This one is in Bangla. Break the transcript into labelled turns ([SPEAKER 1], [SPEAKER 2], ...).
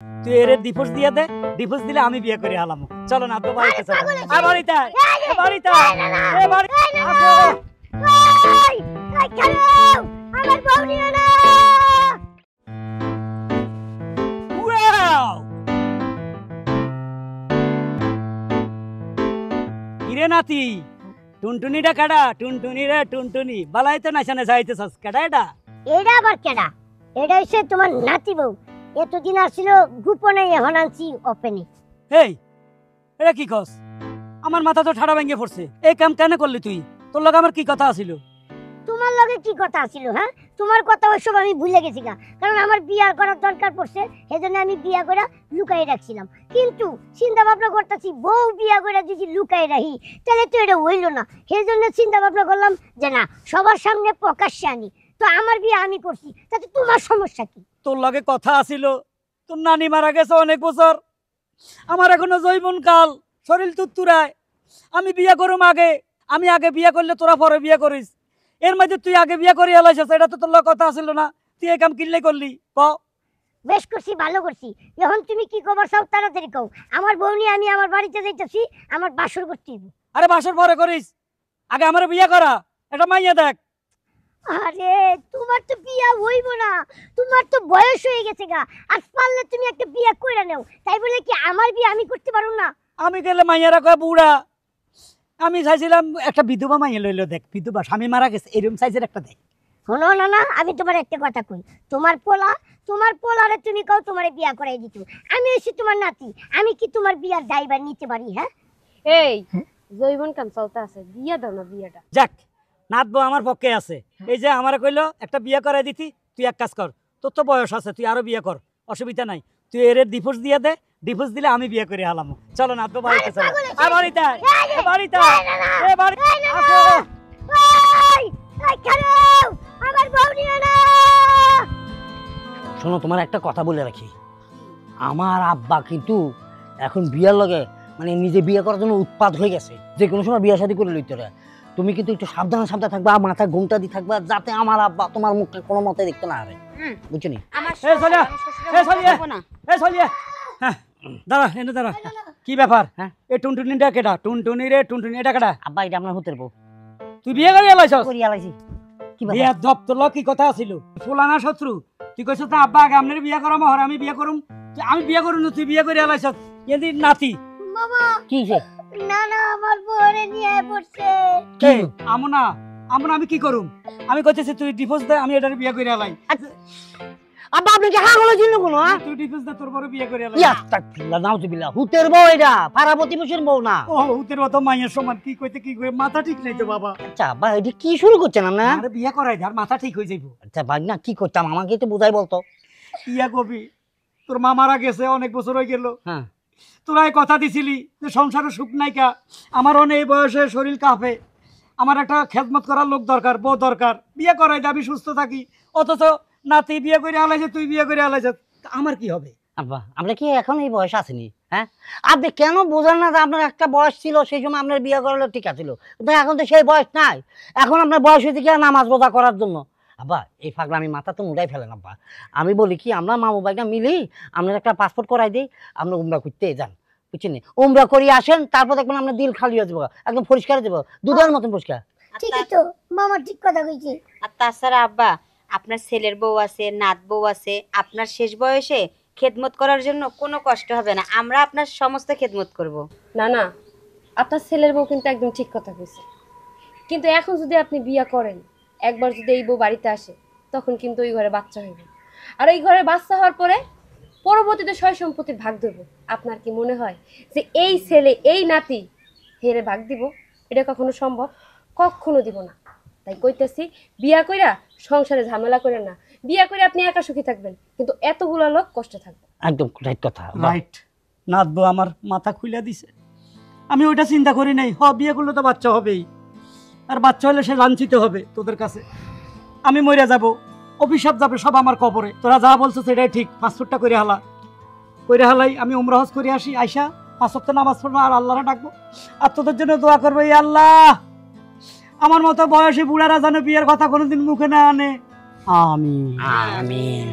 [SPEAKER 1] তুই এর ডিভোর্স দিয়ে দে, ডিভোর্স দিলে আমি বিয়ে করে হালামু। চলো না তো বাড়িতে চলো। আর বাড়িতে বাড়িতে এ বাড়ি আসো।
[SPEAKER 2] এই কেন আমার বউ নিয়ে না?
[SPEAKER 1] ওয়াও ইরে নাতি টুনটুনিটা কাটা, টুনটুনি রে টুনটুনি বালাই তো নাচানে যাইতেছস কাটা।
[SPEAKER 2] এটা আবার কেডা? এটা হচ্ছে তোমার নাতি বউ। এতদিন আসছিল গোপনে, এখন আনছি ওপেনে।
[SPEAKER 1] এই এটা কি কস? আমার মাথা তো ঠাড়া ভেঙে পড়ছে। এই কাম কেন করলি তুই? তোর লগে আমার কি কথা আছিল?
[SPEAKER 2] তোমার লগে কি কথা ছিল? হ্যাঁ, তোমার কথা ওইসব আমি ভুলে গেছি গা, কারণ আমার বিয়ার করার দরকার পড়ছে, সেজন্য আমি বিয়া করে লুকাই রাখছিলাম। কিন্তু চিন্তা ভাবনা করতেছি বউ বিয়া করে যদি লুকাই রাখি তাহলে তো এটা হইল না। সেজন্য চিন্তা ভাবনা করলাম যে না, সবার সামনে প্রকাশ্যে আনি। তো আমার বিয়ে আমি করছি, তাতে তোমার সমস্যা কি?
[SPEAKER 1] তোর লগে কথা আছিল, তোর নানি মারা গেছে অনেক বছর, আমার এখনো জৈবন কাল, শরীর তুত্তুরায়। আমি বিয়ে করুম আগে, আমি আগে বিয়ে করলে তোরা পরে বিয়ে করিস। এর মধ্যে তুই আগে বিয়ে করে এলাইছিস, এটা তো তোর লগে কথা আছিল না। তুই এই কাম কিনলে করলি ক?
[SPEAKER 2] বেশ করছি, ভালো করছি। এখন তুমি কি খবর চাও তাড়াতাড়ি কও। আমার বউ নিয়ে আমি আমার বাড়িতে যাইতেছি, আমার বাসর করতে হইব।
[SPEAKER 1] আরে বাসর পরে করিস, আগে আমার বিয়ে করা। এটা মাইয়া দেখ।
[SPEAKER 2] আরে তোমার তো বিয়া হইব না, তোমার তো বয়স হয়ে গেছে গা। আর পারলে তুমি একটা বিয়া কইরা নাও, তাই বলে কি আমার বিয়ে আমি করতে পারুম না?
[SPEAKER 1] আমি গেলে মাইয়ারা কয় বুড়া। আমি চাইছিলাম একটা বিধবা মাইয়া লইলো, দেখ বিধবা স্বামী মারা গেছে এরকম সাইজের একটা দেখ।
[SPEAKER 2] শোনো না না, আমি তোমার একটা কথা কই। তোমার পোলারে তুমি কও তোমারে বিয়া করাই দিত। আমি হইছি তোমার নাতি, আমি কি তোমার বিয়ার দায়ভার নিতে পারি? হ্যাঁ
[SPEAKER 3] এই জৈবন কাম চলতে আছে, বিয়া দাও না বিয়াটা।
[SPEAKER 1] যাক নাতবো আমার পক্ষে আছে। এই যে আমারে কইলো একটা বিয়ে করাই দিতি, তুই এক কাজ কর, তোর তো বয়স আছে, তুই আরো বিয়ে কর, অসুবিধা নাই। তুই এর ডিভোর্স দিয়ে দে, ডিভোর্স দিলে আমি বিয়ে করে হালামু। চলো না তো বাড়িতে চলো। আর বাড়িতে বাড়িতে এ বাড়ি আসো।
[SPEAKER 2] এই কেন আমার বউ নিয়ে না?
[SPEAKER 4] শোনো, তোমার একটা কথা বলে রাখি, আমার আব্বা কিন্তু এখন বিয়ার লগে মানে নিজে বিয়ে করার জন্য উৎপাত হয়ে গেছে, যে কোনো সময় বিয়ে শাদী করে লইতে রে। তুমি কিন্তু একটু সাবধানে সাবধানে থাকবা, মাথায় ঘুমটা দিয়ে থাকবা, যাতে আমার আব্বা তোমার মুখটা কোনো মতে দেখতে না পারে, বুঝছো নি?
[SPEAKER 1] দাঁড়া এনে দাঁড়া। কি ব্যাপার? হ্যাঁ এই টুনটুনিটা কেটা? টুনটুনি রে টুনটুনি এটা কেটা?
[SPEAKER 4] আব্বা এটা আপনার হতে বউ।
[SPEAKER 1] তুই বিয়ে করে এলাইছস?
[SPEAKER 4] করি এলাইছি। কি
[SPEAKER 1] বিয়ে দপ্তর ল কি কথা ছিল? ফুলানা শত্রু তুই কইছ তো আব্বা আগে আপনার বিয়ে করাম, হর আমি বিয়ে করুম। আমি বিয়ে করুন, তুই বিয়ে করে এলাইছস এদি নাতি।
[SPEAKER 2] বাবা
[SPEAKER 4] কি সে?
[SPEAKER 2] না না, আমার বউরে নিয়ে পড়ছে।
[SPEAKER 1] কে আমনা? আমনা আমি কি করুম? আমি কইতেছি তুই ডিভোর্স দে, আমি এটার বিয়ে করে এলাই।
[SPEAKER 4] আব্বা আপনি কি হাগল হইছেন কোন?
[SPEAKER 1] তুই ডিভোর্স দে, তোর বড় বিয়ে করে এলাই।
[SPEAKER 4] ইয়া তাকবিল্লাহ নাউজুবিল্লাহ, হুতের বউ এটা, পাড়া প্রতিবেশীর বউ না।
[SPEAKER 1] ও হুতের মতো মাইয়ের সমান কি কইতে কি কই, মাথা ঠিক নাই তো বাবা।
[SPEAKER 4] আচ্ছা আব্বা এটা কি শুরু করছেন আপনি?
[SPEAKER 1] আরে বিয়ে করাই দে, আর মাথা ঠিক হয়ে যাইবো।
[SPEAKER 4] আচ্ছা ভাই না কি করতাম আমাকে একটু বুঝাই বলতো।
[SPEAKER 1] ইয়া কবি তোর মা মারা গেছে অনেক বছর হয়ে গেল।
[SPEAKER 4] হ্যাঁ
[SPEAKER 1] তোরা কথা দিছিলি যে সংসারে সুখ নাইকা, আমার অনেক এই বয়সে শরীর কাঁপে, আমার একটা খেদমত করার লোক দরকার, বউ দরকার, বিয়ে করাই দে আমি সুস্থ থাকি। অথচ নাতি বিয়ে করে আলাইছে, তুই বিয়ে করে আলাইছে, আমার কি হবে?
[SPEAKER 4] আব্বা আপনি কি এখন এই বয়স আসেনি? হ্যাঁ আপনি কেন বোঝেন না যে আপনার একটা বয়স ছিল, সেই সময় আপনার বিয়ে করালে ঠিক আছিল, কিন্তু এখন তো সেই বয়স নাই। এখন আপনার বয়স হয়েছে কি নামাজ রোজা করার জন্য। আব্বা এই পাগলামি মাথা তো মুড়াই ফেলেন আব্বা। আমি বলি কি আমরা মামু ভাইটা মিলি আপনার একটা পাসপোর্ট করাই দিই, আপনি উমরা করতে যান, বুঝছেন? উমরা করিয়ে আসেন, তারপর দেখবেন আপনার দিল খালি হয়ে যাবো, একদম পরিষ্কার হয়ে যাবো, দুধের মতন পরিষ্কার।
[SPEAKER 2] ঠিক আছে তো, মামা ঠিক কথা কইছে।
[SPEAKER 3] আর তাছাড়া আব্বা আপনার ছেলের বউ আছে, নাত বউ আছে, আপনার শেষ বয়সে খেদমত করার জন্য কোনো কষ্ট হবে না, আমরা আপনার সমস্ত খেদমত করব।
[SPEAKER 5] না না, আপনার ছেলের বউ কিন্তু একদম ঠিক কথা কইছে। কিন্তু এখন যদি আপনি বিয়ে করেন, একবার যদি এই বউ বাড়িতে আসে, তখন কিন্তু ওই ঘরে বাচ্চা হইবে। আর এই ঘরে বাচ্চা হওয়ার পরে পরবর্তীতে সয় সম্পত্তির ভাগ দেব। আপনার কি মনে হয় যে এই ছেলে এই নাতি হেরে ভাগ দিব? এটা কখনো সম্ভব? কখনো দিব না। তাই কইতেছি বিয়া কইরা সংসারে ঝামেলা করেন না। বিয়া করে আপনি একা সুখী থাকবেন, কিন্তু এতগুলা লোক কষ্টে থাকবে।
[SPEAKER 4] একদম রাইট কথা।
[SPEAKER 1] রাইট, নাতবো আমার মাথা খুলে দিছে। আমি ওইটা চিন্তা করি নাই। বিয়ে করলে তো বাচ্চা হবেই, আর বাচ্চা হলে সে লাঞ্ছিত হবে তোদের কাছে। আমি মরে যাব, অভিশাপ যাবে সব আমার কবরে। তোরা যা বলছো সেটাই ঠিক, পাসপোর্টটা করে হালাই আমি উমরা হজ করে আসি, আইসা 5 ওয়াক্ত নামাজ পড়বো আর আল্লাহরে ডাকবো, আর তোদের জন্য দোয়া করবো, এই আল্লাহ আমার মতো বয়সী বুড়ারা যেন বিয়ের কথা কোনোদিন মুখে না আনে। আমিন
[SPEAKER 4] আমিন।